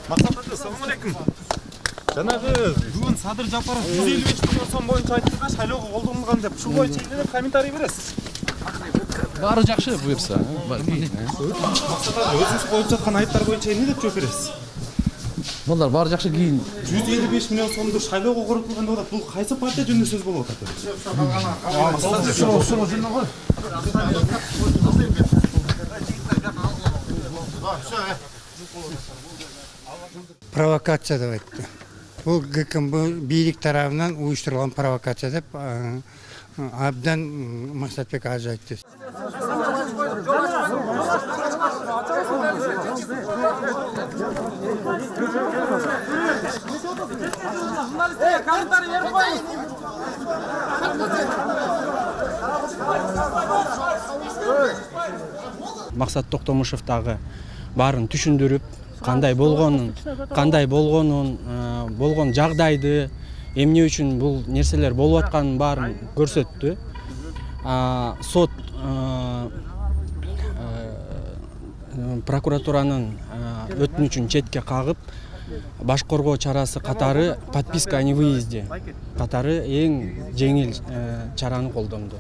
Мақсат ата, салам алейкум. Жанагы бүгін Садыр Жапаров 155 миллион сом бойынша айтты, шайлоого колдонулган деп. Шу бойынша эле комментарий бересиз. Баары жакшы буюрса. Мақсат ата, өзүңүз коюп жаткан айыптар бойынша эмне деп жооп бересиз? Булар баары жакшы кийин 155 миллион сомду шайлоого коротулган деп атат. Бул кайсы партия жөнүндө сөз болуп атат? Провокация деп айтты. Бұл ГКМ бийлик тарабынан уюштурулган провокация деп абдан Мақсатбек ажы айтты. Мақсат Токтомушев дагы баарын түшүндүрүп, кандай болгонун, болгон жагдайды, эмне үчүн бул нерселер болуп атканын баарын көрсөттү. Сот прокуратуранын өтүнүчүн четке кагып, баш коргоо чарасы катары подписка о невыезде катары эң жеңил чараны колдонду.